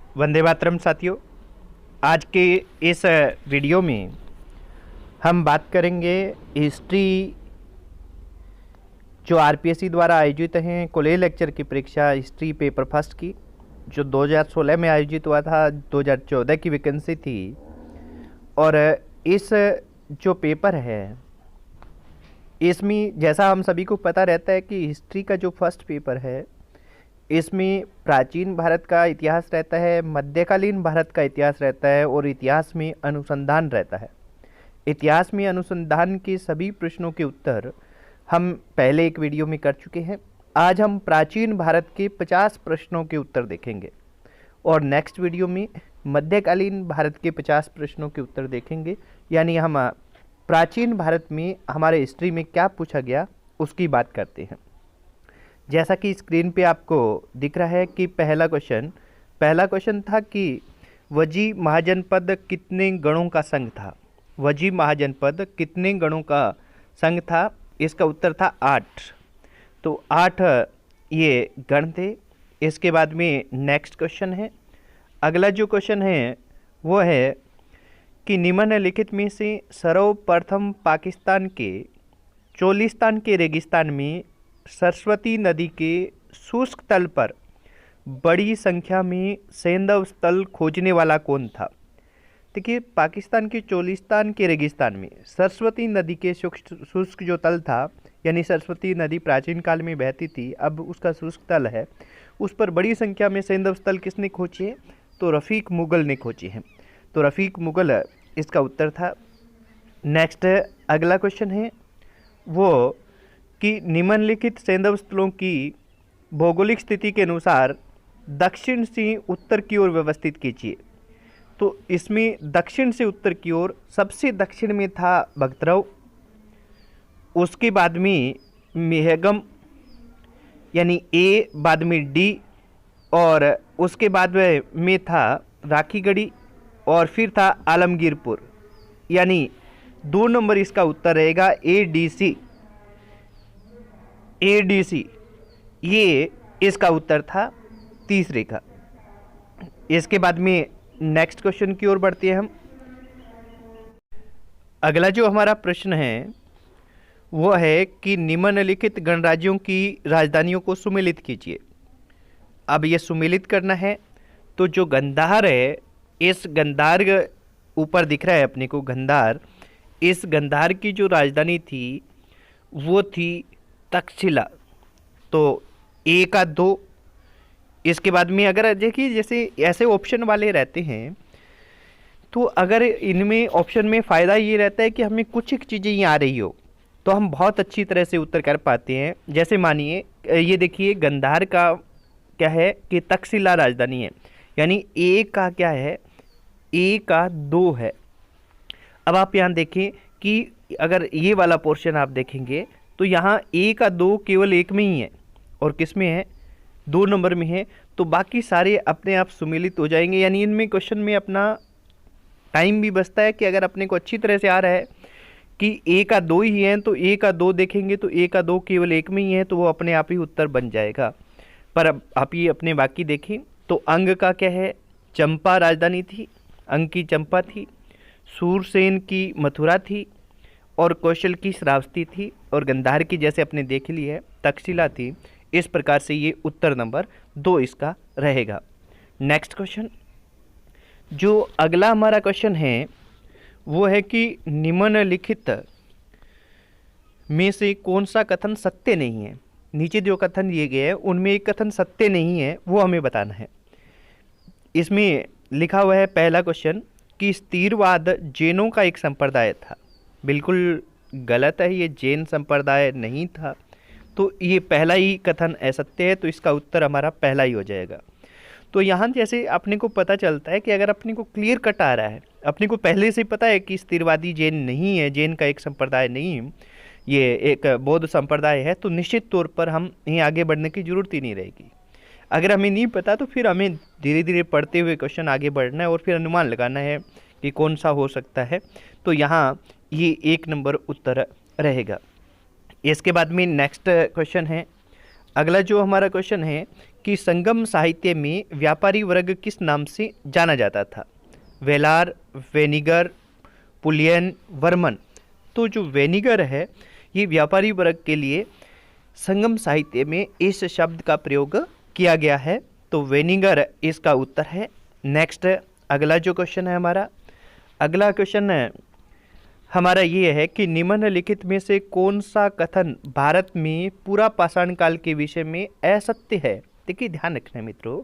वंदे मातरम साथियों। आज के इस वीडियो में हम बात करेंगे हिस्ट्री जो आरपीएससी द्वारा आयोजित हैं कॉलेज लेक्चर की परीक्षा हिस्ट्री पेपर फर्स्ट की, जो 2016 में आयोजित हुआ था। 2014 की वैकेंसी थी। और इस जो पेपर है इसमें जैसा हम सभी को पता रहता है कि हिस्ट्री का जो फर्स्ट पेपर है इसमें प्राचीन भारत का इतिहास रहता है, मध्यकालीन भारत का इतिहास रहता है और इतिहास में अनुसंधान रहता है। इतिहास में अनुसंधान के सभी प्रश्नों के उत्तर हम पहले एक वीडियो में कर चुके हैं। आज हम प्राचीन भारत के 50 प्रश्नों के उत्तर देखेंगे और नेक्स्ट वीडियो में मध्यकालीन भारत के 50 प्रश्नों के उत्तर देखेंगे। यानी हम प्राचीन भारत में हमारे हिस्ट्री में क्या पूछा गया उसकी बात करते हैं। जैसा कि स्क्रीन पे आपको दिख रहा है कि पहला क्वेश्चन था कि वजी महाजनपद कितने गणों का संघ था। वजी महाजनपद कितने गणों का संघ था? इसका उत्तर था 8। तो 8 ये गण थे। इसके बाद में नेक्स्ट क्वेश्चन है। अगला जो क्वेश्चन है वो है कि निम्नलिखित में से सर्वप्रथम पाकिस्तान के चोलिस्तान के रेगिस्तान में सरस्वती नदी के शुष्क तल पर बड़ी संख्या में सैंधव स्थल खोजने वाला कौन था? देखिए, पाकिस्तान के चोलिस्तान के रेगिस्तान में सरस्वती नदी के शुष्क जो तल था, यानी सरस्वती नदी प्राचीन काल में बहती थी, अब उसका शुष्क तल है, उस पर बड़ी संख्या में सैंधव स्थल किसने खोजे है? तो रफ़ीक मुग़ल ने खोजे हैं। तो रफ़ीक मुग़ल इसका उत्तर था। नेक्स्ट अगला क्वेश्चन है वो कि निम्नलिखित सैंधव स्थलों की भौगोलिक स्थिति के अनुसार दक्षिण से उत्तर की ओर व्यवस्थित कीजिए। तो इसमें दक्षिण से उत्तर की ओर सबसे दक्षिण में था भगतरव, उसके बाद में मेहगम यानी ए, बाद में डी, और उसके बाद में था राखीगढ़ी और फिर था आलमगीरपुर। यानी 2 नंबर इसका उत्तर रहेगा एडीसी। ये इसका उत्तर था तीसरे का। इसके बाद में नेक्स्ट क्वेश्चन की ओर बढ़ते हैं हम। अगला जो हमारा प्रश्न है वो है कि निम्नलिखित गणराज्यों की राजधानियों को सुमेलित कीजिए। अब ये सुमेलित करना है तो जो गंधार है, इस गंधार ऊपर दिख रहा है अपने को गंधार, इस गंधार की जो राजधानी थी वो थी तक्षशिला। तो ए का 2। इसके बाद में अगर देखिए जैसे ऐसे ऑप्शन वाले रहते हैं तो अगर इनमें ऑप्शन में फ़ायदा ये रहता है कि हमें कुछ एक चीज़ें ये आ रही हो तो हम बहुत अच्छी तरह से उत्तर कर पाते हैं। जैसे मानिए ये देखिए गंधार का क्या है कि तक्षशिला राजधानी है, यानी ए का क्या है, ए का 2 है। अब आप यहाँ देखें कि अगर ये वाला पोर्शन आप देखेंगे तो यहाँ ए का 2 केवल एक में ही है और किस में है? 2 नंबर में है। तो बाकी सारे अपने आप सुमेलित हो जाएंगे। यानी इनमें क्वेश्चन में अपना टाइम भी बचता है कि अगर अपने को अच्छी तरह से आ रहा है कि ए का 2 ही है तो ए का 2 देखेंगे तो ए का 2 केवल एक में ही है तो वो अपने आप ही उत्तर बन जाएगा। पर अब आप ये अपने बाकी देखें तो अंग का क्या है? चंपा राजधानी थी, अंग की चंपा थी, सूरसेन की मथुरा थी और कौशल की श्रावस्ती थी और गंधार की जैसे अपने देख ली है तक्षशिला थी। इस प्रकार से ये उत्तर नंबर 2 इसका रहेगा। नेक्स्ट क्वेश्चन, जो अगला हमारा क्वेश्चन है वो है कि निम्नलिखित में से कौन सा कथन सत्य नहीं है। नीचे जो कथन दिए गए हैं उनमें एक कथन सत्य नहीं है, वो हमें बताना है। इसमें लिखा हुआ है पहला क्वेश्चन कि स्थिरवाद जैनों का एक संप्रदाय था। बिल्कुल गलत है, ये जैन संप्रदाय नहीं था। तो ये पहला ही कथन असत्य है, तो इसका उत्तर हमारा पहला ही हो जाएगा। तो यहाँ जैसे अपने को पता चलता है कि अगर अपने को क्लियर कट आ रहा है, अपने को पहले से पता है कि स्थिरवादी जैन नहीं है, जैन का एक संप्रदाय नहीं है, ये एक बौद्ध संप्रदाय है, तो निश्चित तौर पर हम यहीं आगे बढ़ने की ज़रूरत ही नहीं रहेगी। अगर हमें नहीं पता तो फिर हमें धीरे धीरे पढ़ते हुए क्वेश्चन आगे बढ़ना है और फिर अनुमान लगाना है कि कौन सा हो सकता है। तो यहाँ ये 1 नंबर उत्तर रहेगा। इसके बाद में नेक्स्ट क्वेश्चन है। अगला जो हमारा क्वेश्चन है कि संगम साहित्य में व्यापारी वर्ग किस नाम से जाना जाता था? वेलार, वेनिगर, पुलियन, वर्मन। तो जो वेनिगर है ये व्यापारी वर्ग के लिए संगम साहित्य में इस शब्द का प्रयोग किया गया है, तो वेनिगर इसका उत्तर है। नेक्स्ट अगला जो क्वेश्चन है हमारा, अगला क्वेश्चन हमारा ये है कि निम्नलिखित में से कौन सा कथन भारत में पूरा पाषाण काल के विषय में असत्य है? देखिए ध्यान रखना है मित्रों,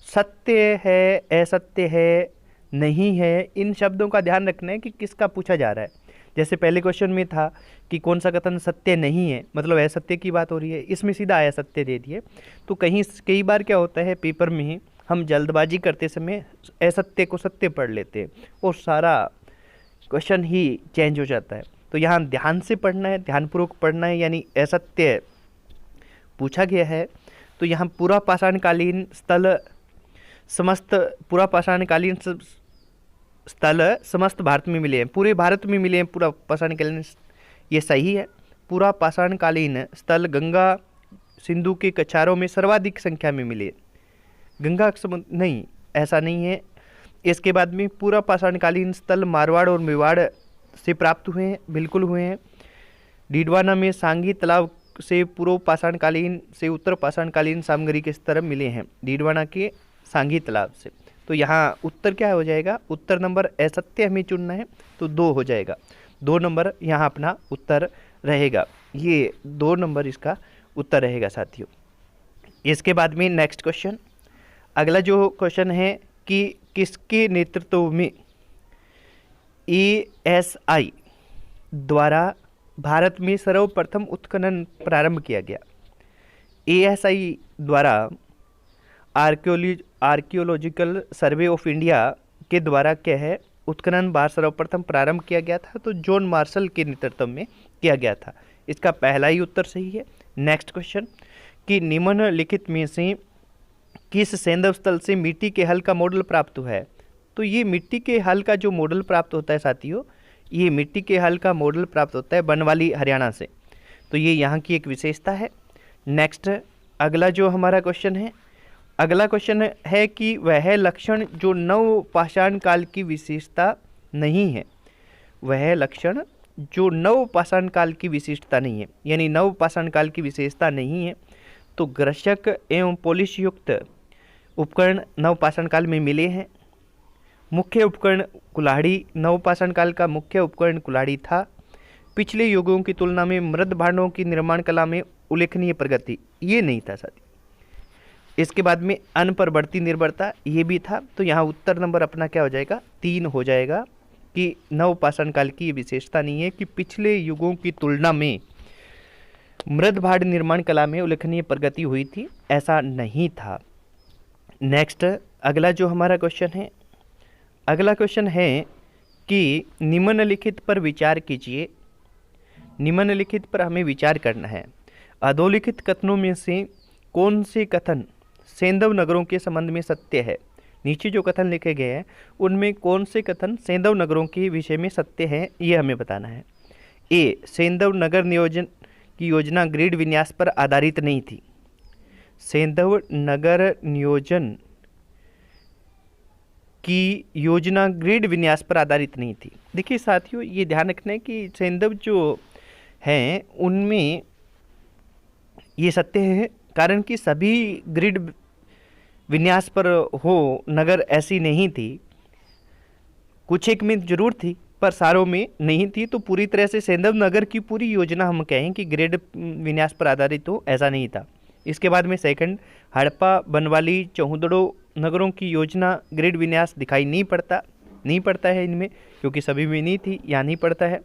सत्य है, असत्य है, नहीं है, इन शब्दों का ध्यान रखना है कि किसका पूछा जा रहा है। जैसे पहले क्वेश्चन में था कि कौन सा कथन सत्य नहीं है, मतलब असत्य की बात हो रही है, इसमें सीधा असत्य दे दिए। तो कई बार क्या होता है पेपर में हम जल्दबाजी करते समय असत्य को सत्य पढ़ लेते हैं और सारा क्वेश्चन ही चेंज हो जाता है। तो यहाँ ध्यान से पढ़ना है, ध्यानपूर्वक पढ़ना है, यानी असत्य पूछा गया है। तो यहाँ पूरा पाषाणकालीन स्थल समस्त भारत में मिले हैं, पूरे भारत में मिले हैं पूरा पाषाणकालीन, ये सही है। पूरा पाषाणकालीन स्थल गंगा सिंधु के कछारों में सर्वाधिक संख्या में मिले, गंगा समुद्र नहीं, ऐसा नहीं है। इसके बाद में पूरा पाषाणकालीन स्थल मारवाड़ और मेवाड़ से प्राप्त हुए हैं, बिल्कुल हुए हैं। डीडवाना में सांगी तालाब से पूर्व पाषाणकालीन से उत्तर पाषाणकालीन सामग्री के स्तर मिले हैं, डीडवाना के सांगी तालाब से। तो यहाँ उत्तर क्या हो जाएगा? उत्तर नंबर असत्य हमें चुनना है, तो 2 हो जाएगा, 2 नंबर यहाँ अपना उत्तर रहेगा, ये 2 नंबर इसका उत्तर रहेगा साथियों। इसके बाद में नेक्स्ट क्वेश्चन, अगला जो क्वेश्चन है कि किसके नेतृत्व में ASI द्वारा भारत में सर्वप्रथम उत्खनन प्रारंभ किया गया? ASI द्वारा आर्कियोलॉजिकल सर्वे ऑफ इंडिया के द्वारा क्या है उत्खनन बार सर्वप्रथम प्रारंभ किया गया था? तो जॉन मार्शल के नेतृत्व में किया गया था, इसका पहला ही उत्तर सही है। नेक्स्ट क्वेश्चन कि निम्नलिखित में से किस सैंधव स्थल से मिट्टी के हल का मॉडल प्राप्त हुआ है? तो ये मिट्टी के हल का जो मॉडल प्राप्त होता है साथियों, ये मिट्टी के हल का मॉडल प्राप्त होता है बनवाली हरियाणा से, तो ये यहाँ की एक विशेषता है। नेक्स्ट अगला जो हमारा क्वेश्चन है, अगला क्वेश्चन है कि वह लक्षण जो नव पाषाण काल की विशेषता नहीं है, वह लक्षण जो नव पाषाण काल की विशेषता नहीं है, यानी नव पाषाण काल की विशेषता नहीं है, तो ग्रशक एवं पॉलिश युक्त उपकरण नव पाषाण काल में मिले हैं। मुख्य उपकरण कुल्हाड़ी, नव पाषाण काल का मुख्य उपकरण कुल्हाड़ी था। पिछले युगों की तुलना में मृद भांडों की निर्माण कला में उल्लेखनीय प्रगति, ये नहीं था साथी। इसके बाद में अन्न पर बढ़ती निर्भरता, ये भी था। तो यहाँ उत्तर नंबर अपना क्या हो जाएगा? 3 हो जाएगा कि नव पाषाण काल की ये विशेषता नहीं है कि पिछले युगों की तुलना में मृद भांड निर्माण कला में उल्लेखनीय प्रगति हुई थी, ऐसा नहीं था। नेक्स्ट अगला जो हमारा क्वेश्चन है, अगला क्वेश्चन है कि निम्नलिखित पर विचार कीजिए। निम्नलिखित पर हमें विचार करना है। अधोलिखित कथनों में से कौन से कथन सैंधव नगरों के संबंध में सत्य है? नीचे जो कथन लिखे गए हैं उनमें कौन से कथन सैंधव नगरों के विषय में सत्य है, ये हमें बताना है। ए, सैंधव नगर नियोजन की योजना ग्रिड विन्यास पर आधारित नहीं थी। सैंधव नगर नियोजन की योजना ग्रिड विन्यास पर आधारित नहीं थी। देखिए साथियों, ये ध्यान रखना है कि सैंधव जो हैं उनमें ये सत्य है, कारण कि सभी ग्रिड विन्यास पर हो नगर ऐसी नहीं थी, कुछ एक में जरूर थी पर सारों में नहीं थी। तो पूरी तरह से सैंधव नगर की पूरी योजना हम कहें कि ग्रिड विन्यास पर आधारित हो, ऐसा नहीं था। इसके बाद में सेकंड, हड़प्पा, बनवाली, चौहदड़ो नगरों की योजना ग्रिड विन्यास दिखाई नहीं पड़ता है इनमें, क्योंकि सभी में नहीं थी, यहाँ नहीं पड़ता है।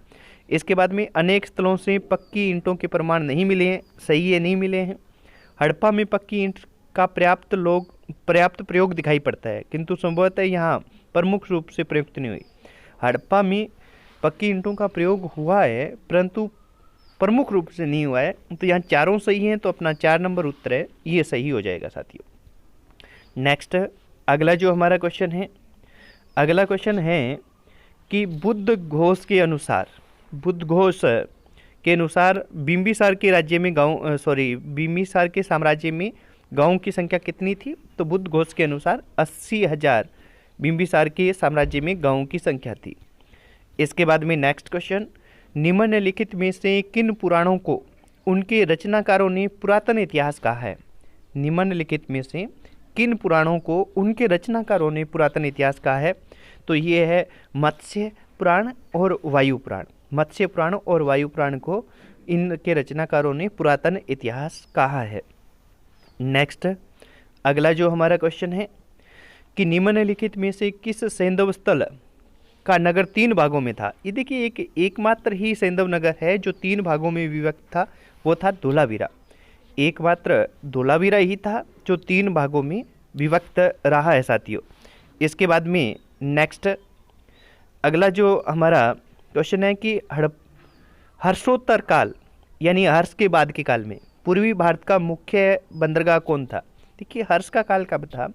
इसके बाद में अनेक स्थलों से पक्की ईंटों के प्रमाण नहीं मिले हैं, सही है, नहीं मिले हैं। हड़प्पा में पक्की ईंट का पर्याप्त प्रयोग दिखाई पड़ता है, किंतु संभवतः यहाँ प्रमुख रूप से प्रयुक्त नहीं हुई। हड़प्पा में पक्की ईंटों का प्रयोग हुआ है परंतु प्रमुख रूप से नहीं हुआ है। तो यहाँ चारों सही हैं, तो अपना 4 नंबर उत्तर है, ये सही हो जाएगा साथियों। नेक्स्ट अगला जो हमारा क्वेश्चन है, अगला क्वेश्चन है कि बुद्ध घोष के अनुसार बिम्बिसार के साम्राज्य में गांवों की संख्या कितनी थी? तो बुद्ध घोष के अनुसार 80,000 बिंबिसार के साम्राज्य में गांवों की संख्या थी। इसके बाद में नेक्स्ट क्वेश्चन, निम्नलिखित में से किन पुराणों को उनके रचनाकारों ने पुरातन इतिहास कहा है? निम्नलिखित में से किन पुराणों को उनके रचनाकारों ने पुरातन इतिहास कहा है? तो ये है मत्स्य पुराण और वायु पुराण। मत्स्य पुराण और वायु पुराण को इनके रचनाकारों ने पुरातन इतिहास कहा है। नेक्स्ट अगला जो हमारा क्वेश्चन है कि निम्नलिखित में से किस सैंधव स्थल का नगर 3 भागों में था? ये देखिए एकमात्र ही सैंधव नगर है जो 3 भागों में विभक्त था, वो था धोलावीरा। एकमात्र धोलावीरा ही था जो 3 भागों में विभक्त रहा है साथियों। इसके बाद में नेक्स्ट अगला जो हमारा क्वेश्चन है कि हर्षोत्तर काल यानी हर्ष के बाद के काल में पूर्वी भारत का मुख्य बंदरगाह कौन था? देखिए हर्ष का काल कब था?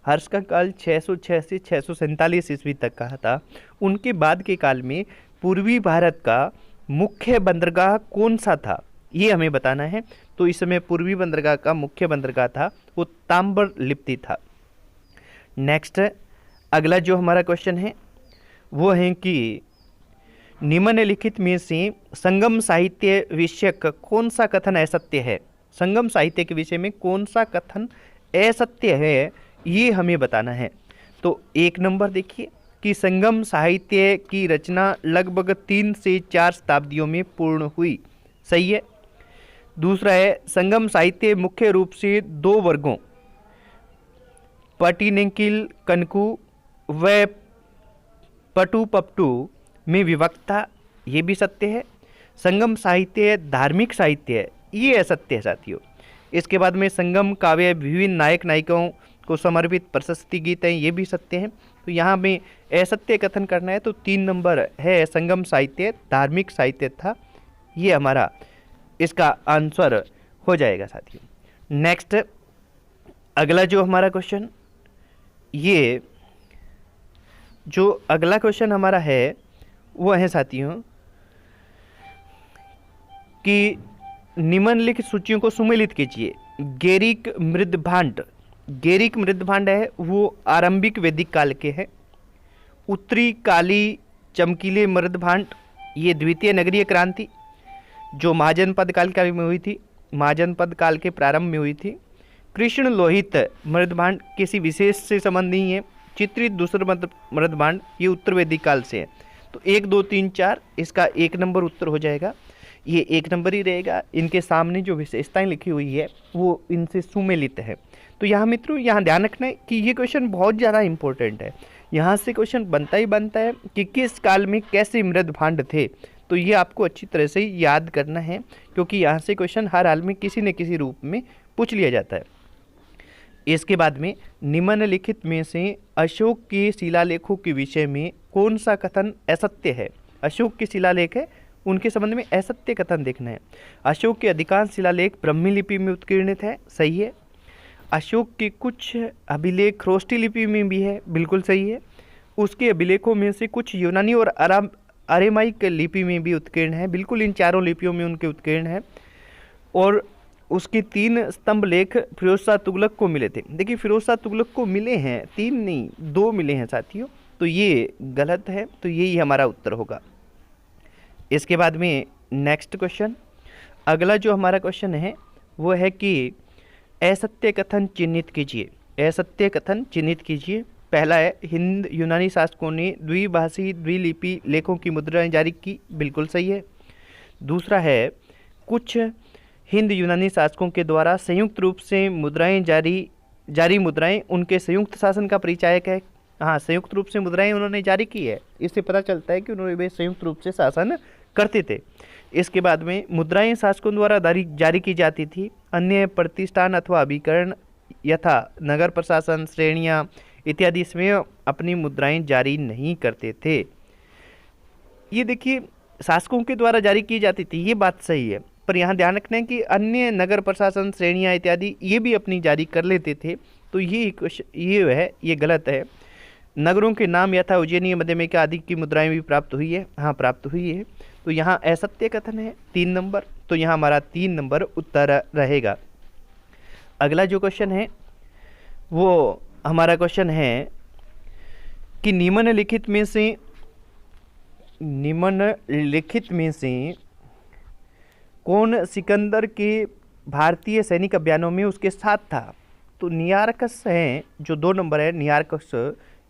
हर्ष का काल 606 से 647 ईस्वी तक का था। उनके बाद के काल में पूर्वी भारत का मुख्य बंदरगाह कौन सा था, ये हमें बताना है। तो इस समय पूर्वी बंदरगाह का मुख्य बंदरगाह था वो ताम्रलिप्ति था। नेक्स्ट अगला जो हमारा क्वेश्चन है वो है कि निम्नलिखित में से संगम साहित्य विषयक कौन सा कथन असत्य है? संगम साहित्य के विषय में कौन सा कथन असत्य है, ये हमें बताना है। तो 1 नंबर देखिए कि संगम साहित्य की रचना लगभग 3 से 4 शताब्दियों में पूर्ण हुई, सही है। दूसरा है संगम साहित्य मुख्य रूप से 2 वर्गों पटिनिकिल कनकु व पटुपप्टू में विभक्त था, ये भी सत्य है। संगम साहित्य धार्मिक साहित्य है, ये असत्य है साथियों। इसके बाद में संगम काव्य विभिन्न नायक नायिकाओं को समर्पित प्रशस्ति गीत हैं, ये भी सत्य हैं। तो यहाँ में असत्य कथन करना है तो 3 नंबर है संगम साहित्य धार्मिक साहित्य था, ये हमारा इसका आंसर हो जाएगा साथियों। नेक्स्ट अगला जो हमारा क्वेश्चन, ये जो अगला क्वेश्चन हमारा है वो है साथियों कि निम्नलिखित सूचियों को सुमेलित कीजिए। गेरिक मृदभांड है वो आरंभिक वैदिक काल के हैं। उत्तरी काली चमकीले मृदभांड ये द्वितीय नगरीय क्रांति जो महाजनपद काल में हुई थी, महाजनपद काल के प्रारंभ में हुई थी। कृष्ण लोहित मृदभांड किसी विशेष से संबंध नहीं है। चित्रित दूसरा मृदभांड ये उत्तर वैदिक काल से है। तो 1 2 3 4 इसका 1 नंबर उत्तर हो जाएगा, ये 1 नंबर ही रहेगा। इनके सामने जो विशेषताएं लिखी हुई है वो इनसे सुमेलित है। तो यहाँ मित्रों यहाँ ध्यान रखना है कि ये क्वेश्चन बहुत ज़्यादा इंपॉर्टेंट है। यहाँ से क्वेश्चन बनता ही बनता है कि किस काल में कैसे मृदभांड थे। तो ये आपको अच्छी तरह से याद करना है क्योंकि यहाँ से क्वेश्चन हर हाल में किसी न किसी रूप में पूछ लिया जाता है। इसके बाद में निम्नलिखित में से अशोक के शिलालेखों के विषय में कौन सा कथन असत्य है? अशोक के शिलालेख है उनके संबंध में असत्य कथन देखना है। अशोक के अधिकांश शिलालेख ब्राह्मी लिपि में उत्कीर्णित है, सही है। अशोक के कुछ अभिलेख ख्रोष्टी लिपि में भी है, बिल्कुल सही है। उसके अभिलेखों में से कुछ यूनानी और अरेमाइक लिपि में भी उत्कीर्ण है, बिल्कुल इन चारों लिपियों में उनके उत्कीर्ण है। और उसके 3 स्तंभ लेख फिरोज शाह तुगलक को मिले थे। देखिए फिरोज शाह तुगलक को मिले हैं, 3 नहीं 2 मिले हैं साथियों, तो ये गलत है, तो यही हमारा उत्तर होगा। इसके बाद में नेक्स्ट क्वेश्चन, अगला जो हमारा क्वेश्चन है वो है कि असत्य कथन चिन्हित कीजिए। असत्य कथन चिन्हित कीजिए। पहला है हिंद यूनानी शासकों ने द्विभाषी द्विलिपि लेखों की मुद्राएं जारी की, बिल्कुल सही है। दूसरा है कुछ हिंद यूनानी शासकों के द्वारा संयुक्त रूप से मुद्राएं जारी मुद्राएं उनके संयुक्त शासन का परिचायक है। हाँ, संयुक्त रूप से मुद्राएं उन्होंने जारी की है, इससे पता चलता है कि उन्होंने वे संयुक्त रूप से शासन करते थे। इसके बाद में मुद्राएं शासकों द्वारा जारी की जाती थी। अन्य प्रतिष्ठान अथवा अभिकरण यथा नगर प्रशासन श्रेणियाँ इत्यादि स्वयं अपनी मुद्राएं जारी नहीं करते थे। ये देखिए शासकों के द्वारा जारी की जाती थी, ये बात सही है, पर यहाँ ध्यान रखना है कि अन्य नगर प्रशासन श्रेणियाँ इत्यादि ये भी अपनी जारी कर लेते थे। तो ये गलत है। नगरों के नाम यथा उज्जैनी मध्यमिका आदि की मुद्राएं भी प्राप्त हुई है, हाँ प्राप्त हुई है। तो यहाँ असत्य कथन है 3 नंबर, तो यहाँ हमारा 3 नंबर उत्तर रहेगा। अगला जो क्वेश्चन है वो हमारा क्वेश्चन है कि निम्नलिखित में से कौन सिकंदर के भारतीय सैनिक अभियानों में उसके साथ था। तो नियार्कस है, जो 2 नंबर है, नियार्कस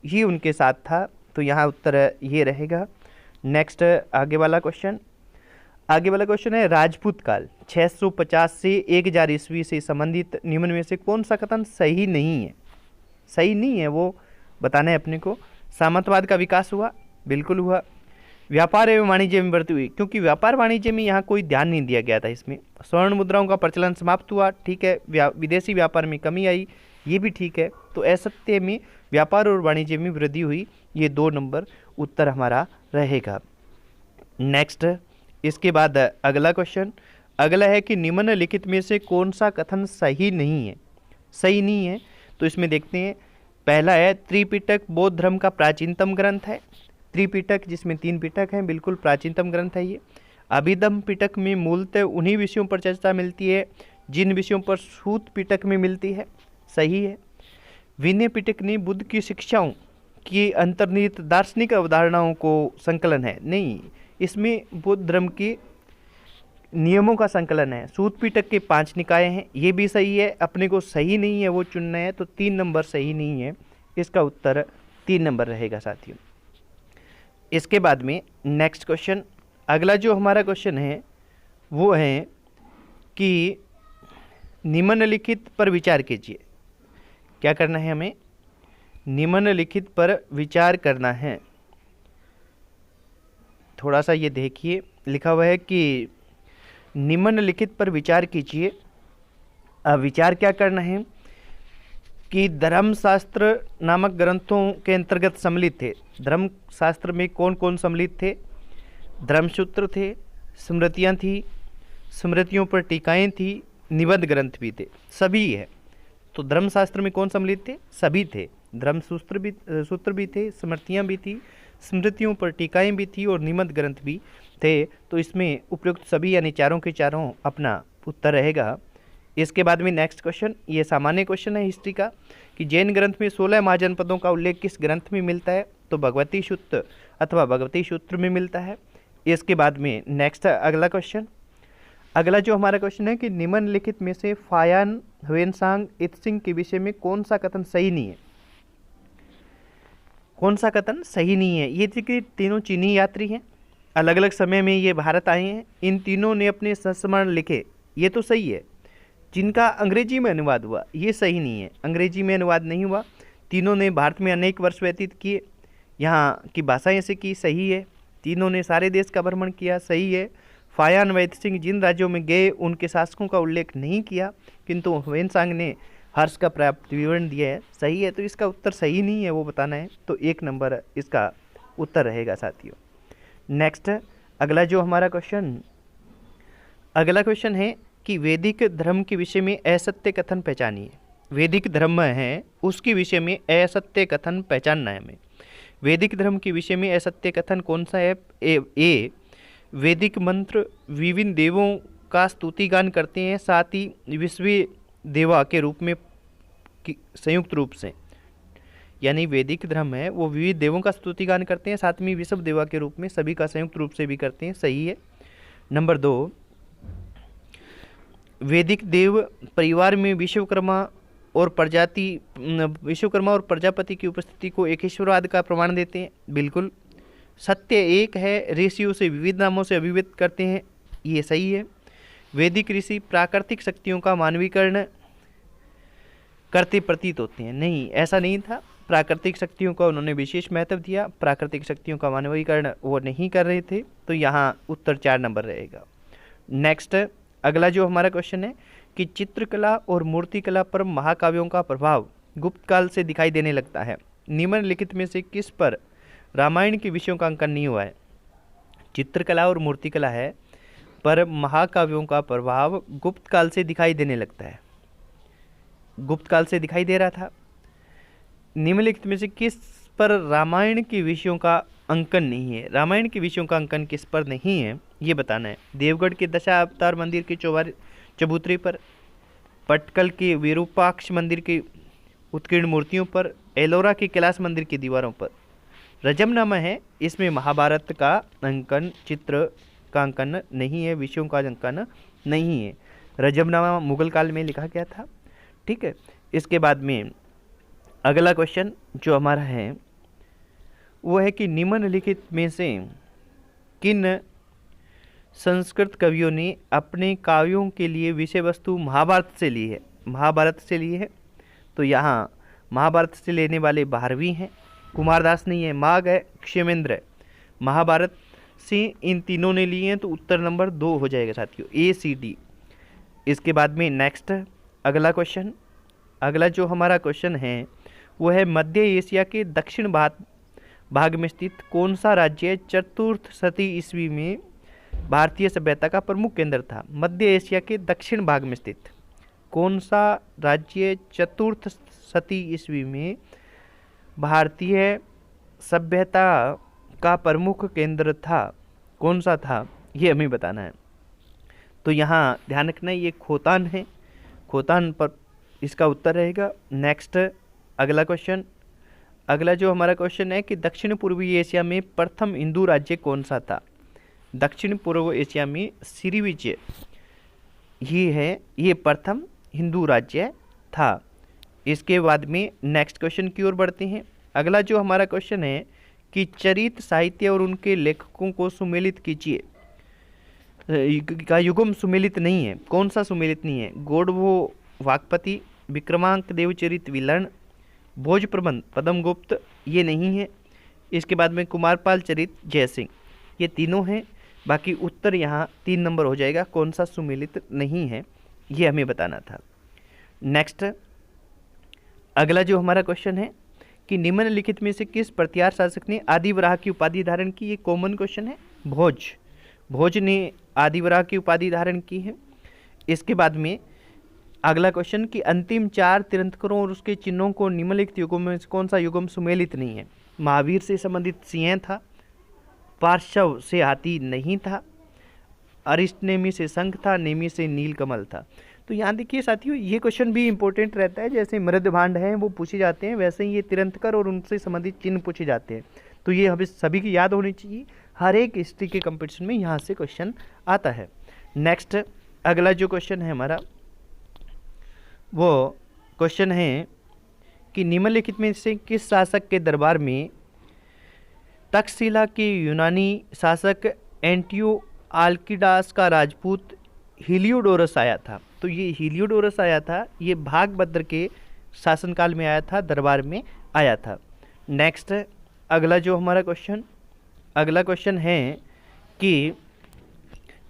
ही उनके साथ था। तो यहाँ उत्तर ये रहेगा। नेक्स्ट आगे वाला क्वेश्चन है राजपूत काल 650 से 1000 ईस्वी से संबंधित निम्न में से कौन सा कथन सही नहीं है, वो बताना है अपने को। सामंतवाद का विकास हुआ, बिल्कुल हुआ। व्यापार एवं वाणिज्य में वृद्धि हुई, क्योंकि व्यापार वाणिज्य में यहाँ कोई ध्यान नहीं दिया गया था। इसमें स्वर्ण मुद्राओं का प्रचलन समाप्त हुआ, ठीक है। विदेशी व्यापार में कमी आई, ये भी ठीक है। तो असत्य में व्यापार और वाणिज्य में वृद्धि हुई, ये 2 नंबर उत्तर हमारा रहेगा। नेक्स्ट इसके बाद अगला क्वेश्चन है कि निम्नलिखित में से कौन सा कथन सही नहीं है। तो इसमें देखते हैं, पहला है त्रिपिटक बौद्ध धर्म का प्राचीनतम ग्रंथ है। त्रिपिटक जिसमें 3 पिटक हैं, बिल्कुल प्राचीनतम ग्रंथ है ये। अभिधम पिटक में मूलतः उन्हीं विषयों पर चर्चा मिलती है जिन विषयों पर सूत पिटक में मिलती है, सही है। विनय पिटक ने बुद्ध की शिक्षाओं की अंतर्निहित दार्शनिक अवधारणाओं को संकलन है, नहीं, इसमें बुद्ध धर्म के नियमों का संकलन है। सूत पिटक के 5 निकाय हैं, ये भी सही है। अपने को सही नहीं है वो चुनना है, तो 3 नंबर सही नहीं है, इसका उत्तर 3 नंबर रहेगा साथियों। इसके बाद में नेक्स्ट क्वेश्चन, अगला जो हमारा क्वेश्चन है वो है कि निम्नलिखित पर विचार कीजिए। क्या करना है हमें? निम्नलिखित पर विचार करना है। थोड़ा सा ये देखिए, लिखा हुआ है कि निम्नलिखित पर कीजिए। अब विचार क्या करना है कि धर्मशास्त्र नामक ग्रंथों के अंतर्गत सम्मिलित थे। धर्मशास्त्र में कौन कौन सम्मिलित थे? धर्मसूत्र थे, स्मृतियाँ थी, स्मृतियों पर टीकाएँ थी, निबंध ग्रंथ भी थे, सभी है। तो धर्मशास्त्र में कौन सम्मिलित थे? सभी थे। सूत्र भी थे, स्मृतियाँ भी थी, स्मृतियों पर टीकाएँ भी थी और निबंध ग्रंथ भी थे। तो इसमें उपयुक्त सभी यानी चारों के चारों अपना उत्तर रहेगा। इसके बाद में नेक्स्ट क्वेश्चन, ये सामान्य क्वेश्चन है हिस्ट्री का, कि जैन ग्रंथ में 16 महाजनपदों का उल्लेख किस ग्रंथ में मिलता है? तो भगवती सूत्र अथवा भगवती सूत्र में मिलता है। इसके बाद में नेक्स्ट अगला क्वेश्चन, जो हमारा क्वेश्चन है कि निम्नलिखित में से फायान ह्वेनसांग इत्सिंग के विषय में कौन सा कथन सही नहीं है? कौन सा कथन सही नहीं है? ये तीनों चीनी यात्री हैं, अलग अलग समय में ये भारत आए हैं। इन तीनों ने अपने संस्मरण लिखे, ये तो सही है। जिनका अंग्रेजी में अनुवाद हुआ, ये सही नहीं है, अंग्रेजी में अनुवाद नहीं हुआ। तीनों ने भारत में अनेक वर्ष व्यतीत किए, यहाँ की भाषाएं सीखी, सही है। तीनों ने सारे देश का भ्रमण किया, सही है। फायान व इत्सिंग जिन राज्यों में गए उनके शासकों का उल्लेख नहीं किया, किंतु ह्वेनसांग ने हर्ष का पर्याप्त विवरण दिया है, सही है। तो इसका उत्तर सही नहीं है, वो बताना है। तो 1 नंबर इसका उत्तर रहेगा साथियों। नेक्स्ट अगला जो हमारा क्वेश्चन है कि वैदिक धर्म के विषय में असत्य कथन पहचानिए। वैदिक धर्म है उसके विषय में असत्य कथन पहचानना है हमें। वैदिक धर्म के विषय में असत्य कथन कौन सा है? ए वैदिक मंत्र विभिन्न देवों का स्तुतिगान करते हैं, साथ ही विश्व देवा के रूप में संयुक्त रूप से, यानी वैदिक धर्म है वो विविध देवों का स्तुतिगान करते हैं, साथ में विश्व देवा के रूप में सभी का संयुक्त रूप से भी करते हैं, सही है। नंबर 2, वैदिक देव परिवार में विश्वकर्मा और प्रजापति की उपस्थिति को एकेश्वरवाद का प्रमाण देते हैं, बिल्कुल। सत्य एक है, ऋषियों से विविध नामों से अभिव्यक्त करते हैं, ये सही है। वैदिक ऋषि प्राकृतिक शक्तियों का मानवीकरण करते प्रतीत होते हैं, नहीं, ऐसा नहीं था। प्राकृतिक शक्तियों का उन्होंने विशेष महत्व दिया, प्राकृतिक शक्तियों का मानवीकरण वो नहीं कर रहे थे। तो यहाँ उत्तर 4 नंबर रहेगा। नेक्स्ट अगला जो हमारा क्वेश्चन है कि चित्रकला और मूर्तिकला पर महाकाव्यों का प्रभाव गुप्त काल से दिखाई देने लगता है। निम्नलिखित में से किस पर रामायण के विषयों का अंकन नहीं हुआ है? चित्रकला और मूर्तिकला है, पर महाकाव्यों का प्रभाव गुप्त काल से दिखाई देने लगता है, गुप्त काल से दिखाई दे रहा था। निम्नलिखित में से किस पर रामायण के विषयों का अंकन नहीं है? रामायण के विषयों का अंकन किस पर नहीं है, ये बताना है। देवगढ़ के दशावतार मंदिर के चबूतरे पर, पटकल के विरूपाक्ष मंदिर की उत्कीर्ण मूर्तियों पर, एलोरा के कैलाश मंदिर की दीवारों पर। रजमनामा है, इसमें महाभारत का अंकन, चित्र का अंकन नहीं है, विषयों का अंकन नहीं है। रजमनामा मुगल काल में लिखा गया था। ठीक है, इसके बाद में अगला क्वेश्चन जो हमारा है वो है कि निम्नलिखित में से किन संस्कृत कवियों ने अपने काव्यों के लिए विषय वस्तु महाभारत से ली है। महाभारत से ली है, तो यहाँ महाभारत से लेने वाले भारवी हैं, कुमारदास नहीं है, माघ है, क्षेमेंद्र है। महाभारत से इन तीनों ने लिए हैं, तो उत्तर नंबर 2 हो जाएगा साथियों, ACD। इसके बाद में नेक्स्ट अगला क्वेश्चन, अगला जो हमारा क्वेश्चन है वो है मध्य एशिया के दक्षिण भाग में स्थित कौन सा राज्य चतुर्थ शती ईस्वी में भारतीय सभ्यता का प्रमुख केंद्र था। मध्य एशिया के दक्षिण भाग में स्थित कौन सा राज्य चतुर्थ शती ईस्वी में भारतीय सभ्यता का प्रमुख केंद्र था, कौन सा था, ये हमें बताना है। तो यहाँ ध्यान रखना ये खोतान है, खोतान पर इसका उत्तर रहेगा। नेक्स्ट अगला क्वेश्चन, अगला जो हमारा क्वेश्चन है कि दक्षिण पूर्वी एशिया में प्रथम हिंदू राज्य कौन सा था। दक्षिण पूर्व एशिया में श्रीविजय ये है, ये प्रथम हिंदू राज्य था। इसके बाद में नेक्स्ट क्वेश्चन की ओर बढ़ते हैं। अगला जो हमारा क्वेश्चन है कि चरित साहित्य और उनके लेखकों को सुमेलित कीजिए। का युगम सुमेलित नहीं है, कौन सा सुमेलित नहीं है। गौड़वो वाकपति, विक्रमांक देवचरित विलर्ण, भोज प्रबंध पद्मगुप्त ये नहीं है। इसके बाद में कुमारपाल चरित जयसिंह, ये तीनों हैं। बाकी उत्तर यहाँ 3 नंबर हो जाएगा, कौन सा सुमेलित नहीं है ये हमें बताना था। नेक्स्ट अगला जो हमारा क्वेश्चन है कि निम्नलिखित में से किस प्रतिहार शासक ने आदिवराह की उपाधि धारण की। ये कॉमन क्वेश्चन है। भोज ने आदिवराह की उपाधि धारण की है। इसके बाद में अगला क्वेश्चन कि अंतिम 4 तीर्थंकरों और उसके चिन्हों को निम्नलिखित युगों में कौन सा युगम सुमेलित नहीं है। महावीर से संबंधित सिंह था, पार्श्व से हाथी नहीं था, अरिष्टनेमी से शंख था, नेमी से नीलकमल था। तो यहाँ देखिए साथियों, ये क्वेश्चन भी इंपॉर्टेंट रहता है। जैसे मृद भांड हैं वो पूछे जाते हैं, वैसे ही ये तीर्थंकर और उनसे संबंधित चिन्ह पूछे जाते हैं। तो ये हमें सभी की याद होनी चाहिए। हर एक हिस्ट्री के कंपटीशन में यहाँ से क्वेश्चन आता है। नेक्स्ट अगला जो क्वेश्चन है हमारा वो क्वेश्चन है कि निम्नलिखित में से किस शासक के दरबार में तक्षशिला के यूनानी शासक एंटियोआल्किडास का राजपूत हीलियोडोरस आया था। तो ये हीलियोडोरस आया था, ये भागभद्र के शासनकाल में आया था, दरबार में आया था। नेक्स्ट अगला जो हमारा क्वेश्चन, अगला क्वेश्चन है कि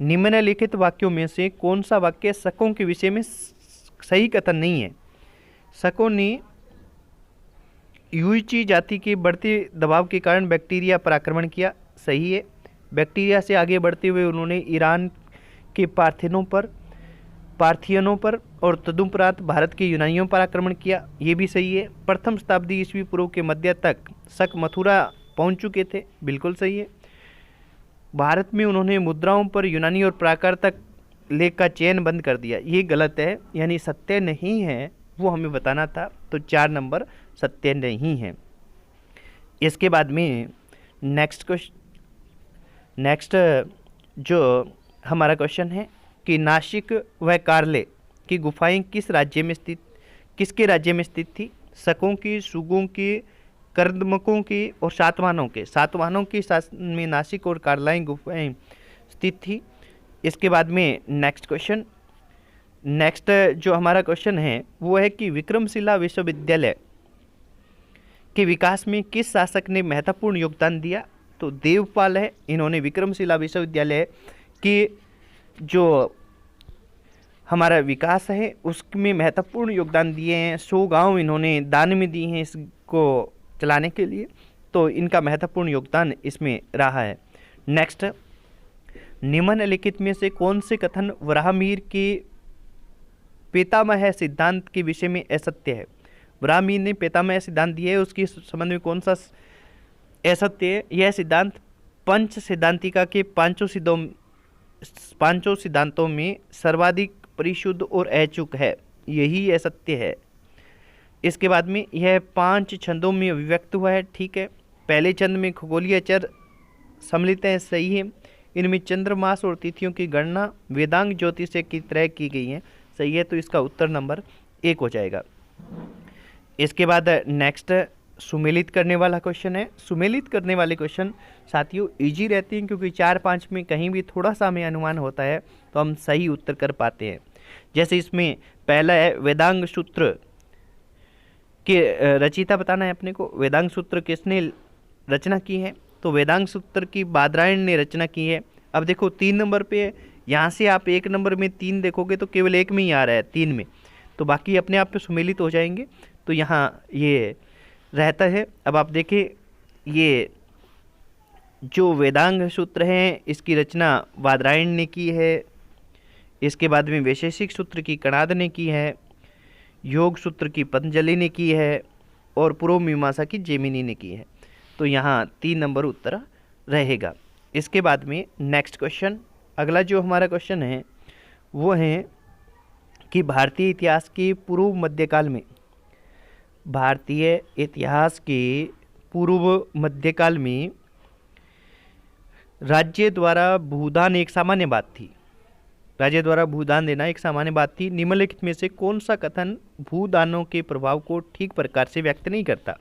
निम्नलिखित वाक्यों में से कौन सा वाक्य शकों के विषय में सही कथन नहीं है। शकों ने यूईची जाति के बढ़ते दबाव के कारण बैक्टीरिया पर आक्रमण किया, सही है। बैक्टीरिया से आगे बढ़ते हुए उन्होंने ईरान के पार्थियनों पर और तदुपरांत भारत के यूनानियों पर आक्रमण किया, ये भी सही है। प्रथम शताब्दी ईस्वी पूर्व के मध्य तक शक मथुरा पहुंच चुके थे, बिल्कुल सही है। भारत में उन्होंने मुद्राओं पर यूनानी और प्राकार तक लेख का चयन बंद कर दिया, ये गलत है, यानी सत्य नहीं है, वो हमें बताना था। तो 4 नंबर सत्य नहीं है। इसके बाद में नेक्स्ट जो हमारा क्वेश्चन है कि नासिक व कार्ले की गुफाएं किसके राज्य में स्थित थी। शकों की, शुगों की, कर्दमकों की और सातवाहनों के शासन में नासिक और कार्लाइन गुफाएं स्थित थी। इसके बाद में नेक्स्ट जो हमारा क्वेश्चन है वो है कि विक्रमशिला विश्वविद्यालय के विकास में किस शासक ने महत्वपूर्ण योगदान दिया। तो देवपाल है, इन्होंने विक्रमशिला विश्वविद्यालय के जो हमारा विकास है उसमें महत्वपूर्ण योगदान दिए हैं। 100 गांव इन्होंने दान में दिए हैं इसको चलाने के लिए, तो इनका महत्वपूर्ण योगदान इसमें रहा है। नेक्स्ट, निम्नलिखित में से कौन से कथन वराहमिहिर के पितामह सिद्धांत के विषय में असत्य है। वराहमिहिर ने पितामह सिद्धांत दिया है, उसके संबंध में कौन सा असत्य है। यह सिद्धांत पंच सिद्धांतिका के पांचों सिद्धांतों में सर्वाधिक परिशुद्ध और अचूक है, यही असत्य है। इसके बाद में यह 5 छंदों में अभिव्यक्त हुआ है, ठीक है। पहले छंद में खगोलीय चर सम्मिलित हैं, सही है। इनमें चंद्रमास और तिथियों की गणना वेदांग ज्योतिष की तरह की गई है, सही है। तो इसका उत्तर नंबर 1 हो जाएगा। इसके बाद नेक्स्ट सुमेलित करने वाला क्वेश्चन है। सुमेलित करने वाले क्वेश्चन साथियों इजी रहते हैं, क्योंकि 4-5 में कहीं भी थोड़ा सा हमें अनुमान होता है तो हम सही उत्तर कर पाते हैं। जैसे इसमें पहला है वेदांग सूत्र के रचयिता बताना है अपने को। वेदांग सूत्र किसने रचना की है? तो वेदांग सूत्र की बादरायण ने रचना की है। अब देखो 3 नंबर पे है, यहाँ से आप 1 नंबर में 3 देखोगे तो केवल 1 में ही आ रहा है, 3 में, तो बाकी अपने आप पे सुमेलित हो जाएंगे। तो यहाँ ये रहता है। अब आप देखें, ये जो वेदांग सूत्र हैं इसकी रचना बादरायण ने की है। इसके बाद में वैशेषिक सूत्र की कणाद ने की है, योग सूत्र की पतंजलि ने की है और पूर्व मीमांसा की जेमिनी ने की है। तो यहाँ 3 नंबर उत्तर रहेगा। इसके बाद में नेक्स्ट क्वेश्चन, अगला जो हमारा क्वेश्चन है वो है कि भारतीय इतिहास के पूर्व मध्यकाल में, भारतीय इतिहास के पूर्व मध्यकाल में राज्य द्वारा भूदान एक सामान्य बात थी। राज्य द्वारा भूदान देना एक सामान्य बात थी। निम्नलिखित में से कौन सा कथन भूदानों के प्रभाव को ठीक प्रकार से व्यक्त नहीं करता?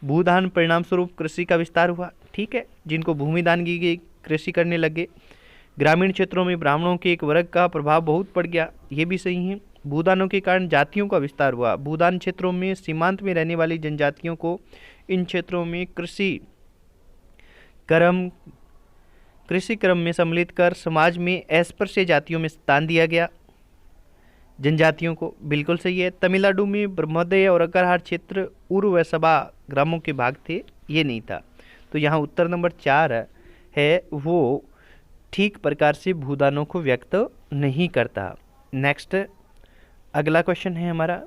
भूदान परिणाम स्वरूप कृषि का विस्तार हुआ, ठीक है, जिनको भूमि दान की गई कृषि करने लगे। ग्रामीण क्षेत्रों में ब्राह्मणों के एक वर्ग का प्रभाव बहुत पड़ गया, ये भी सही है। भूदानों के कारण जातियों का विस्तार हुआ। भूदान क्षेत्रों में सीमांत में रहने वाली जनजातियों को इन क्षेत्रों में कृषि क्रम में सम्मिलित कर समाज में अस्पृश्य जातियों में स्थान दिया गया। जनजातियों को, बिल्कुल सही है। तमिलनाडु में ब्रह्मोदय और अग्रहार क्षेत्र उर्व सभा ग्रामों के भाग थे, ये नहीं था। तो यहाँ उत्तर नंबर 4 है, वो ठीक प्रकार से भूदानों को व्यक्त नहीं करता। नेक्स्ट अगला क्वेश्चन है हमारा।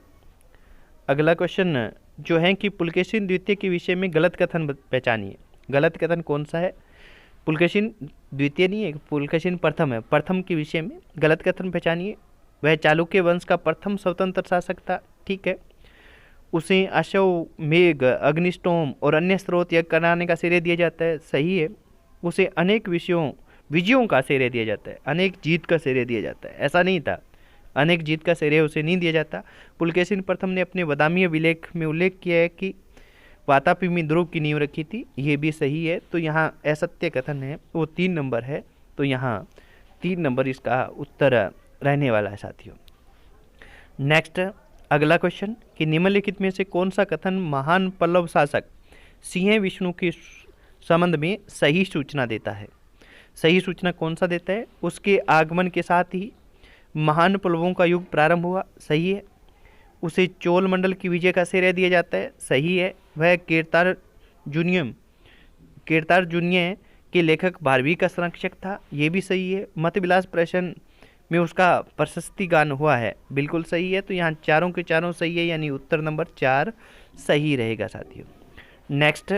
अगला क्वेश्चन जो है कि पुलकेशिन द्वितीय के विषय में गलत कथन पहचानिए। गलत कथन कौन सा है? पुलकेशिन द्वितीय नहीं है, पुलकेशिन प्रथम है। प्रथम के विषय में गलत कथन पहचानिए। वह चालुक्य वंश का प्रथम स्वतंत्र शासक था, ठीक है। उसे अश्वमेघ, अग्निष्टोम और अन्य स्रोत यज्ञ कराने का श्रेय दिया जाता है, सही है। उसे अनेक विजयों का श्रेय दिया जाता है, अनेक जीत का श्रेय दिया जाता है, ऐसा नहीं था, अनेक जीत का श्रेय उसे नहीं दिया जाता। पुलकेशिन प्रथम ने अपने वदामीय विलेख में उल्लेख किया है कि वातापी में ध्रुव की नींव रखी थी, ये भी सही है। तो यहाँ असत्य कथन है, वो 3 नंबर है। तो यहाँ 3 नंबर इसका उत्तर रहने वाला है साथियों। नेक्स्ट अगला क्वेश्चन कि निम्नलिखित में से कौन सा कथन महान पल्लव शासक सिंह विष्णु के संबंध में सही सूचना देता है? सही सूचना कौन सा देता है? उसके आगमन के साथ ही महान पल्लवों का युग प्रारंभ हुआ, सही है। उसे चोल मंडल की विजय का श्रेय दिया जाता है, सही है। वह केरतार जुनिय के लेखक भारवी का संरक्षक था, ये भी सही है। मतविलास प्रश्न में उसका प्रशस्ति गान हुआ है, बिल्कुल सही है। तो यहाँ चारों के चारों सही है, यानी उत्तर नंबर 4 सही रहेगा साथियों। नेक्स्ट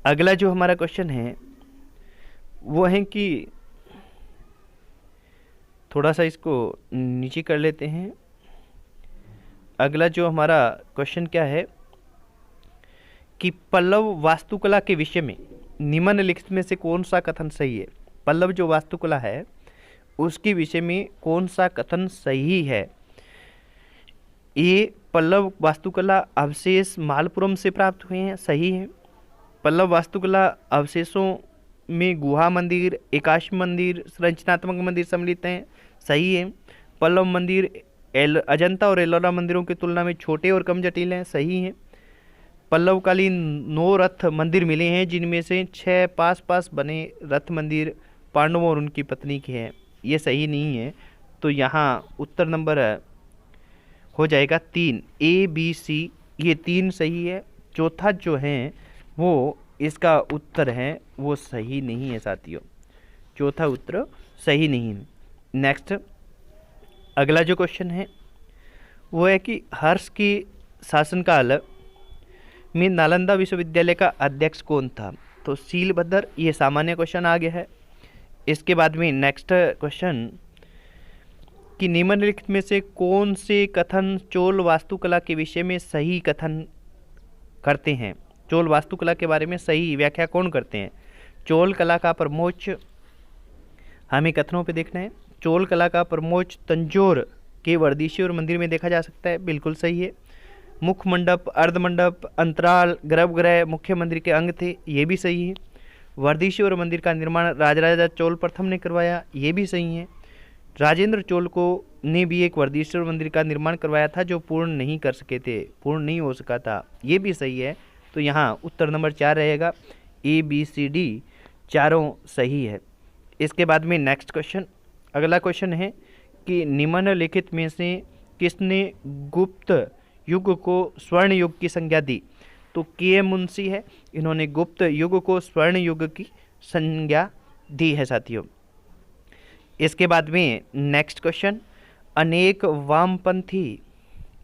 अगला जो हमारा क्वेश्चन है वो है कि थोड़ा सा इसको नीचे कर लेते हैं। अगला जो हमारा क्वेश्चन क्या है कि पल्लव वास्तुकला के विषय में निम्नलिखित में से कौन सा कथन सही है? पल्लव जो वास्तुकला है उसके विषय में कौन सा कथन सही है? ये पल्लव वास्तुकला अवशेष मालपुरम से प्राप्त हुए हैं, सही है। पल्लव वास्तुकला अवशेषों में गुहा मंदिर, एकाश मंदिर, संरचनात्मक मंदिर सम्मिलित हैं, सही है। पल्लव मंदिर अजंता और एलोरा मंदिरों की तुलना में छोटे और कम जटिल हैं, सही है। पल्लवकालीन 9 रथ मंदिर मिले हैं, जिनमें से 6 पास बने रथ मंदिर पांडवों और उनकी पत्नी के हैं, ये सही नहीं है। तो यहाँ उत्तर नंबर हो जाएगा 3, A, B, C, ये 3 सही है। चौथा जो है वो इसका उत्तर है वो सही नहीं है साथियों, चौथा उत्तर सही नहीं है। नेक्स्ट अगला जो क्वेश्चन है वो है कि हर्ष की शासनकाल में नालंदा विश्वविद्यालय का अध्यक्ष कौन था? तो शीलभद्र, ये सामान्य क्वेश्चन आ गया है। इसके बाद में नेक्स्ट क्वेश्चन कि निम्नलिखित में से कौन से कथन चोल वास्तुकला के विषय में सही कथन करते हैं। चोल वास्तुकला के बारे में सही व्याख्या कौन करते हैं। चोल कला का परमोच्च, हमें कथनों पे देखना है। चोल कला का परमोच्च तंजौर के वर्देश्वर मंदिर में देखा जा सकता है, बिल्कुल सही है। मुख्य मंडप, अर्धमंडप, अंतराल, गर्भगृह मुख्य मंदिर के अंग थे, ये भी सही है। वर्देश्वर मंदिर का निर्माण राजराजा चोल प्रथम ने करवाया, ये भी सही है। राजेंद्र चोल को ने भी एक वर्देश्वर मंदिर का निर्माण करवाया था जो पूर्ण नहीं कर सके थे, पूर्ण नहीं हो सका था, ये भी सही है। तो यहाँ उत्तर नंबर 4 रहेगा। ABCD चारों सही है। इसके बाद में नेक्स्ट क्वेश्चन, अगला क्वेश्चन है कि निम्नलिखित में से किसने गुप्त युग को स्वर्ण युग की संज्ञा दी। तो KM मुंशी है, इन्होंने गुप्त युग को स्वर्ण युग की संज्ञा दी है साथियों। इसके बाद में नेक्स्ट क्वेश्चन, अनेक वामपंथी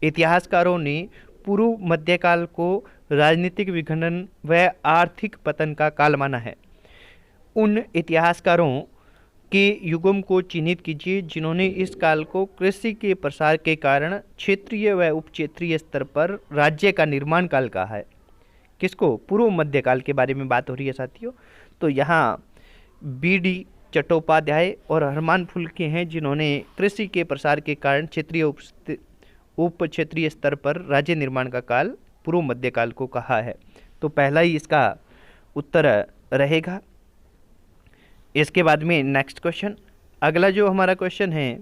इतिहासकारों ने पूर्व मध्यकाल को राजनीतिक विखंडन व आर्थिक पतन का काल माना है। उन इतिहासकारों के युगों को चिन्हित कीजिए जिन्होंने इस काल को कृषि के प्रसार के कारण क्षेत्रीय व उपक्षेत्रीय स्तर पर राज्य का निर्माण काल कहा है। किसको? पूर्व मध्यकाल के बारे में बात हो रही है साथियों। तो यहाँ BD चट्टोपाध्याय और हरमान फुल्के हैं जिन्होंने कृषि के प्रसार के कारण क्षेत्रीय उप क्षेत्रीय स्तर पर राज्य निर्माण का काल पूर्व मध्यकाल को कहा है। तो पहला ही इसका उत्तर रहेगा। इसके बाद में नेक्स्ट क्वेश्चन, अगला जो हमारा क्वेश्चन है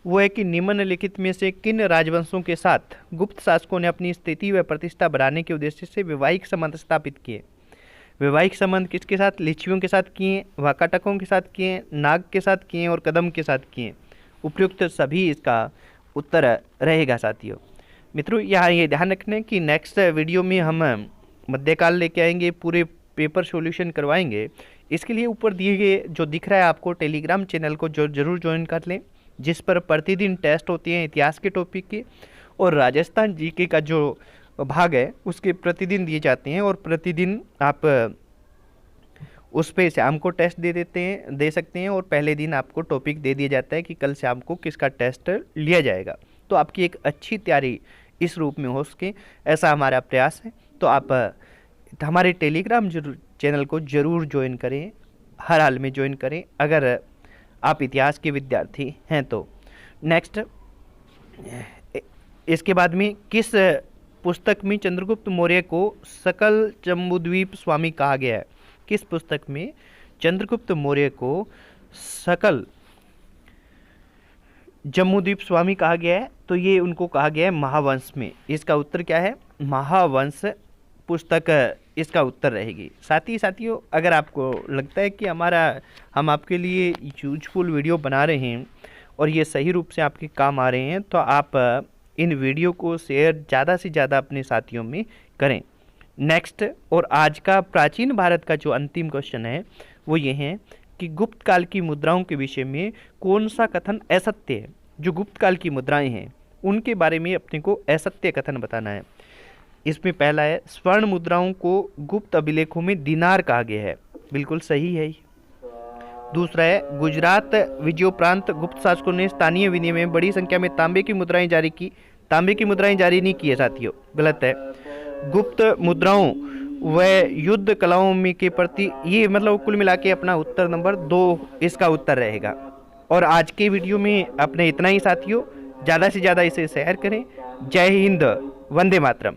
वो है कि निम्नलिखित में से किन राजवंशों के साथ गुप्त शासकों ने अपनी स्थिति व प्रतिष्ठा बढ़ाने के उद्देश्य से वैवाहिक संबंध स्थापित किए। वैवाहिक संबंध किसके साथ? लिच्छवियों के साथ किए, वाकाटकों के साथ किए, नाग के साथ किए और कदम के साथ किए। उपयुक्त सभी इसका उत्तर रहेगा साथियों। मित्रों यहाँ ये ध्यान रखना कि नेक्स्ट वीडियो में हम मध्यकाल लेके आएंगे, पूरे पेपर सॉल्यूशन करवाएंगे। इसके लिए ऊपर दिए गए जो दिख रहा है आपको टेलीग्राम चैनल को जरूर ज्वाइन कर लें, जिस पर प्रतिदिन टेस्ट होती हैं इतिहास के टॉपिक के, और राजस्थान जीके का जो भाग है उसके प्रतिदिन दिए जाते हैं। और प्रतिदिन आप उस पे शाम को टेस्ट दे सकते हैं और पहले दिन आपको टॉपिक दे दिया जाता है कि कल शाम को किसका टेस्ट लिया जाएगा। तो आपकी एक अच्छी तैयारी इस रूप में हो सके, ऐसा हमारा प्रयास है। तो आप हमारे टेलीग्राम चैनल को ज़रूर ज्वाइन करें, हर हाल में ज्वाइन करें अगर आप इतिहास के विद्यार्थी हैं तो। नेक्स्ट, इसके बाद में किस पुस्तक में चंद्रगुप्त मौर्य को सकल जम्बूद्वीप स्वामी कहा गया है? किस पुस्तक में चंद्रगुप्त मौर्य को सकल जम्बूद्वीप स्वामी कहा गया है? तो ये उनको कहा गया है महावंश में। इसका उत्तर क्या है? महावंश पुस्तक इसका उत्तर रहेगी। साथ ही साथियों, अगर आपको लगता है कि हम आपके लिए यूजफुल वीडियो बना रहे हैं और ये सही रूप से आपके काम आ रहे हैं, तो आप इन वीडियो को शेयर ज़्यादा से ज़्यादा अपने साथियों में करें। नेक्स्ट, और आज का प्राचीन भारत का जो अंतिम क्वेश्चन है वो ये है कि गुप्त काल की मुद्राओं के विषय में कौन सा कथन असत्य है। जो गुप्त काल की मुद्राएं हैं उनके बारे में अपने को असत्य कथन बताना है। इसमें पहला है, स्वर्ण मुद्राओं को गुप्त अभिलेखों में दिनार कहा गया है, बिल्कुल सही है। दूसरा है, गुजरात विजयोपरांत गुप्त शासकों ने स्थानीय विनिमय में बड़ी संख्या में तांबे की मुद्राएं जारी की। तांबे की मुद्राएं जारी नहीं की है साथियों, गलत है। गुप्त मुद्राओं व युद्ध कलाओं में के प्रति, ये मतलब कुल मिला के अपना उत्तर नंबर 2 इसका उत्तर रहेगा। और आज के वीडियो में अपने इतना ही साथियों, ज़्यादा से ज़्यादा इसे शेयर करें। जय हिंद, वंदे मातरम।